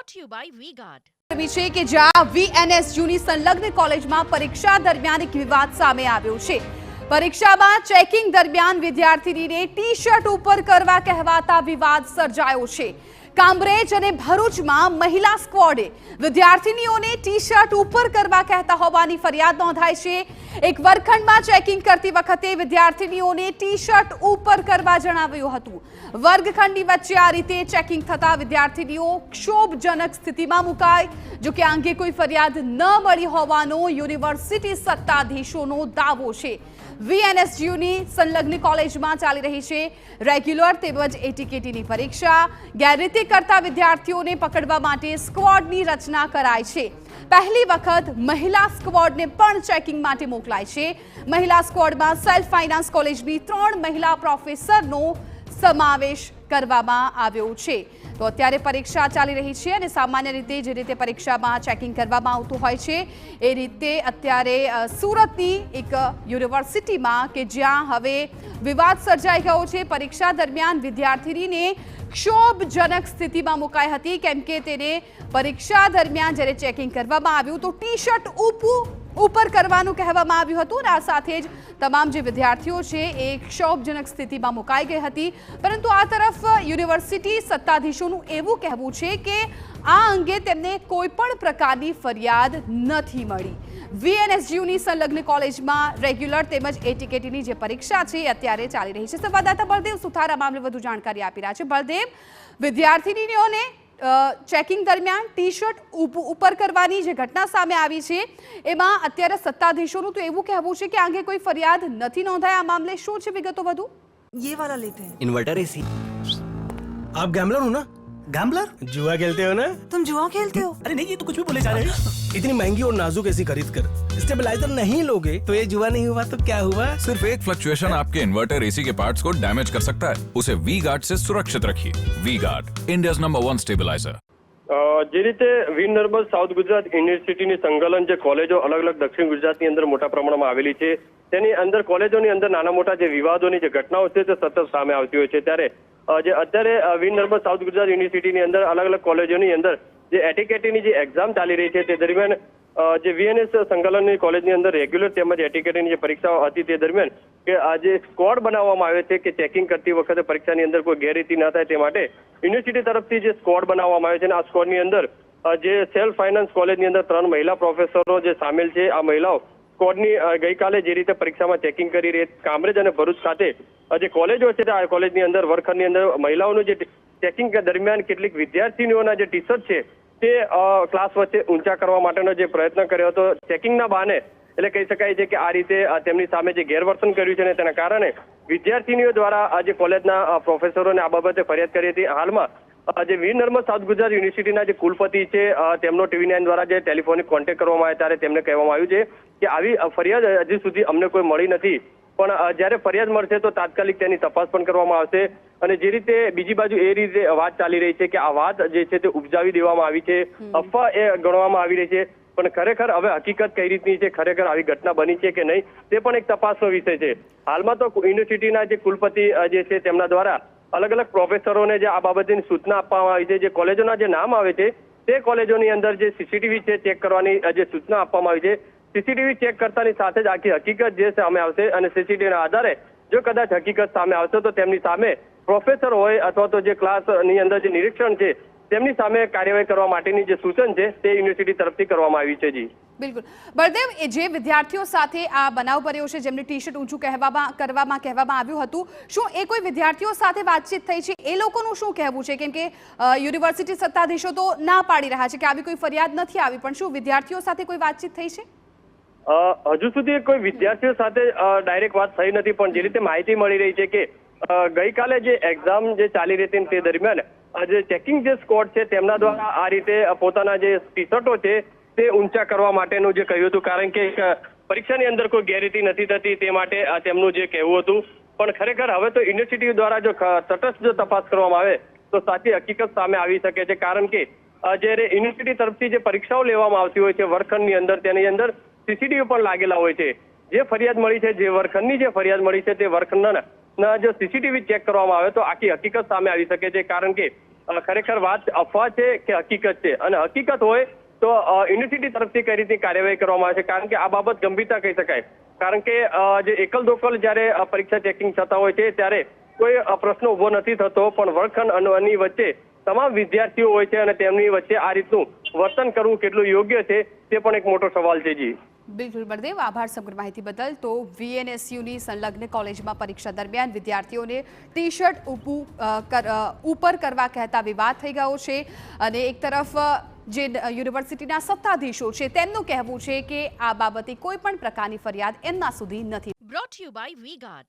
brought to you by V-Guard. છે કે જ્યાં વીએનએસયુની સંલગ્ન કોલેજમાં પરીક્ષા દરમિયાન એક વિવાદ સામે આવ્યો છે। પરીક્ષામાં ચેકિંગ દરમિયાન વિદ્યાર્થીનીને ટી-શર્ટ ઉપર કરવા કહેવાતા વિવાદ સર્જાયો છે। કામરેજ અને ભરૂચમાં મહિલા સ્ક્વોડે વિદ્યાર્થીનીઓને ટી-શર્ટ ઉપર કરવા કહેતા હોવાની ફરિયાદ નોંધાઈ છે। એક વર્ગખંડમાં ચેકિંગ કરતી વખતે વિદ્યાર્થીનીઓને ટી-શર્ટ ઉપર કરવા જણાવ્યું હતું। વર્ગખંડની વચ્ચે આ રીતે ચેકિંગ થતા વિદ્યાર્થીનીઓ ક્ષોભજનક સ્થિતિમાં મુકાઈ। જો કે આ અંગે કોઈ ફરિયાદ ન મળી હોવાનો યુનિવર્સિટી સત્તાધીશોનો દાવો છે। વીએનએસયુની સંલગ્ન કોલેજમાં ચાલી રહી છે રેગ્યુલર તેમજ એટીકેટીની પરીક્ષા। ગેરરીતિ કરતા વિદ્યાર્થીઓને પકડવા માટે સ્ક્વોડની રચના કરાઈ છે। પહેલી વખત મહિલા સ્ક્વોડને પણ ચેકિંગ માટે મોકલાય છે। મહિલા સ્ક્વોડમાં સેલ્ફ ફાઇનાન્સ કોલેજની 3 મહિલા પ્રોફેસરનો સમાવેશ કરવામાં આવ્યો છે। તો અત્યારે પરીક્ષા ચાલી રહી છે અને સામાન્ય રીતે જે રીતે પરીક્ષામાં ચેકિંગ કરવામાં આવતું હોય છે એ રીતે અત્યારે સુરતની એક યુનિવર્સિટીમાં કે જ્યાં હવે વિવાદ સર્જાઈ ગયો છે। પરીક્ષા દરમિયાન વિદ્યાર્થીનીને ક્ષોભજનક સ્થિતિમાં મુકાઈ હતી કેમ કે તેને પરીક્ષા દરમિયાન જ્યારે ચેકિંગ કરવામાં આવ્યું તો ટી-શર્ટ ઉપર કરવાનું કહેવામાં આવ્યું હતું અને આ સાથે જ તમામ જે વિદ્યાર્થીઓ છે એ ક્ષોભજનક સ્થિતિમાં મુકાઈ ગઈ હતી। પરંતુ આ તરફ યુનિવર્સિટી સત્તાધીશોનું એવું કહેવું છે કે આ અંગે તેમને કોઈ પણ પ્રકારની ફરિયાદ નથી મળી। વીએનએસયુની સંલગ્ન કોલેજમાં રેગ્યુલર તેમજ એટીકેટીની જે પરીક્ષા છે એ અત્યારે ચાલી રહી છે। સંવાદદાતા બળદેવ સુથાર આ મામલે વધુ જાણકારી આપી રહ્યા છે। બળદેવ, વિદ્યાર્થીનીઓને ચેકિંગ દરમિયાન ટી-શર્ટ ઉપર કરવાની જે ઘટના સામે આવી છે એમાં અત્યારે સત્તાધીશોનું તો એવું કહેવું છે કે આગે કોઈ ફરિયાદ નથી નોંધાઈ। આ મામલે શું છે વિગતો વધુ? ये वाला लेते हैं। Inverter AC. आप गैम्बलर हो ना? गैम्बलर? जुआ खेलते हो ना? तुम जुआ खेलते हो? अरे नहीं, ये तो कुछ भी बोले जा रहे हैं। इतनी महंगी और नाजुक एसी खरीद कर स्टेबलाइजर नहीं लोगे तो ये जुआ नहीं हुआ तो क्या हुआ? सिर्फ एक फ्लक्चुएशन आपके इन्वर्टर एसी के पार्ट्स को डैमेज कर सकता है। उसे V-Guard से सुरक्षित रखिए। V-Guard, India's number 1 stabiliser. જે રીતે વીર નર્મદ સાઉથ ગુજરાત યુનિવર્સિટીની સંકલન જે કોલેજો અલગ અલગ દક્ષિણ ગુજરાતની અંદર મોટા પ્રમાણમાં આવેલી છે તેની અંદર કોલેજોની અંદર નાના મોટા જે વિવાદોની જે ઘટનાઓ છે તે સતત સામે આવતી હોય છે। ત્યારે જે અત્યારે વીર નર્મદ સાઉથ ગુજરાત યુનિવર્સિટીની અંદર અલગ અલગ કોલેજોની અંદર જે એટીકેટીની જે એક્ઝામ ચાલી રહી છે તે દરમિયાન જે વીએનએસ સંકલનની કોલેજની અંદર રેગ્યુલર તેમજ એટીકેટીની જે પરીક્ષાઓ હતી તે દરમિયાન કે આ જે સ્ક્વોડ બનાવવામાં આવે છે કે ચેકિંગ કરતી વખતે પરીક્ષાની અંદર કોઈ ગેરરીતિ ન થાય તે માટે યુનિવર્સિટી તરફથી જે સ્ક્વોડ બનાવવામાં આવે છે અને આ સ્ક્વોડની અંદર જે સેલ્ફ ફાઇનાન્સ કોલેજની અંદર 3 મહિલા પ્રોફેસરો જે સામેલ છે। આ મહિલાઓ સ્ક્વોડની ગઈકાલે જે રીતે પરીક્ષામાં ચેકિંગ કરી રહી કામરેજ અને ભરૂચ ખાતે જે કોલેજો છે આ કોલેજની અંદર વર્ગખંડની અંદર મહિલાઓનું જે ચેકિંગ દરમિયાન કેટલીક વિદ્યાર્થીનીઓના જે ટી-શર્ટ છે તે ક્લાસ વચ્ચે ઊંચા કરવા માટેનો જે પ્રયત્ન કર્યો હતો ચેકિંગના બહાને, એટલે કહી શકાય છે કે આ રીતે તેમની સામે જે ગેરવર્તન કર્યું છે અને તેના કારણે વિદ્યાર્થીનીઓ દ્વારા આજે કોલેજના પ્રોફેસરોને આ બાબતે ફરિયાદ કરી હતી। હાલમાં જે વીર નર્મદ સાઉથ ગુજરાત યુનિવર્સિટીના જે કુલપતિ છે તેમનો TV9 દ્વારા જે ટેલિફોનિક કોન્ટેક્ટ કરવામાં આવ્યો ત્યારે તેમને કહેવામાં આવ્યું છે કે આવી ફરિયાદ હજી સુધી અમને કોઈ મળી નથી, પણ જ્યારે ફરિયાદ મળશે તો તાત્કાલિક તેની તપાસ પણ કરવામાં આવશે। અને જે રીતે બીજી બાજુ એ રીતે વાત ચાલી રહી છે કે આ વાત જે છે તે ઉપજાવી દેવામાં આવી છે, અફવા એ ગણવામાં આવી રહી છે, પણ ખરેખર હવે હકીકત કઈ રીતની છે, ખરેખર આવી ઘટના બની છે કે નહીં તે પણ એક તપાસનો વિષય છે। હાલમાં તો યુનિવર્સિટીના જે કુલપતિ જે છે તેમના દ્વારા અલગ અલગ પ્રોફેસરોને જે આ બાબતની સૂચના આપવામાં આવી છે। જે કોલેજોના જે નામ આવે છે તે કોલેજોની અંદર જે સીસીટીવી છે ચેક કરવાની જે સૂચના આપવામાં આવી છે। સીસીટીવી ચેક કરતાની સાથે જ આખી હકીકત જે સામે આવશે અને સીસીટીવીના આધારે જો કદાચ હકીકત સામે આવશે તો તેમની સામે પ્રોફેસર હોય અથવા તો જે ક્લાસની અંદર જે નિરીક્ષણ છે તેમની સામે કાર્યવાહી કરવા માટેની જે સૂચન છે તે યુનિવર્સિટી તરફથી કરવામાં આવી છે। જી બિલકુલ બળદેવ, એ જે વિદ્યાર્થીઓ સાથે આ બનાવ બન્યો છે જેમને ટી-શર્ટ ઊંચું કરવામાં આવ્યું હતું, શું એ કોઈ વિદ્યાર્થીઓ સાથે વાતચીત થઈ છે? એ લોકોનું શું કહેવું છે? કેમ કે યુનિવર્સિટી સત્તાધીશો તો ના પાડી રહ્યા છે કે આવી કોઈ ફરિયાદ નથી આવી, પણ શું વિદ્યાર્થીઓ સાથે કોઈ વાતચીત થઈ છે? હજુ સુધી કોઈ વિદ્યાર્થીઓ સાથે ડાયરેક્ટ વાત થઈ નથી, પણ જે રીતે માહિતી મળી રહી છે કે ગઈકાલે જે એક્ઝામ જે ચાલી રહી હતી તે દરમિયાન જે ચેકિંગ જે સ્ક્વોડ છે તેમના દ્વારા આ રીતે પોતાના જે ટી-શર્ટો છે તે ઊંચા કરવા માટેનું જે કહ્યું હતું, કારણ કે પરીક્ષાની અંદર કોઈ ગેરરીતિ નથી થતી તે માટે તેમનું જે કહેવું હતું। પણ ખરેખર હવે તો યુનિવર્સિટી દ્વારા જો તટસ્થ જો તપાસ કરવામાં આવે તો સાચી હકીકત સામે આવી શકે છે, કારણ કે જ્યારે યુનિવર્સિટી તરફથી જે પરીક્ષાઓ લેવામાં આવતી હોય છે વર્ગખંડની અંદર તેની અંદર સીસીટીવી પણ લાગેલા હોય છે। જે ફરિયાદ મળી છે, જે વર્ગખંડની જે ફરિયાદ મળી છે તે વર્ગખંડના જો સીસીટીવી ચેક કરવામાં આવે તો આખી હકીકત સામે આવી શકે છે, કારણ કે ખરેખર વાત અફવા છે કે હકીકત છે, અને હકીકત હોય તો યુનિવર્સિટી તરફથી કઈ રીતની કાર્યવાહી કરવામાં આવે છે, કારણ કે આ બાબત ગંભીરતા કહી શકાય. કારણ કે જે એકલ દોકલ જ્યારે પરીક્ષા ચેકિંગ થતા હોય છે ત્યારે કોઈ પ્રશ્ન ઉભો નથી થતો, પણ વર્ગખંડની વચ્ચે તમામ વિદ્યાર્થીઓ હોય છે અને તેમની વચ્ચે આ રીતનું વર્તન કરવું કેટલું યોગ્ય છે તે પણ એક મોટો સવાલ છે. જી બિલકુલ બળદેવ, આભાર સમગ્ર માહિતી બદલ. તો VNSUની સંલગ્ન કોલેજમાં પરીક્ષા દરમિયાન વિદ્યાર્થીઓને ટી શર્ટ ઉપર કરવા કહેતા વિવાદ થઈ ગયો છે, અને એક તરફ જે યુનિવર્સિટીના સત્તાધીશો છે તેમનું કહેવું છે કે આ બાબતે કોઈ પણ પ્રકારની ફરિયાદ એમના સુધી નથી. Brought to you by V-Guard.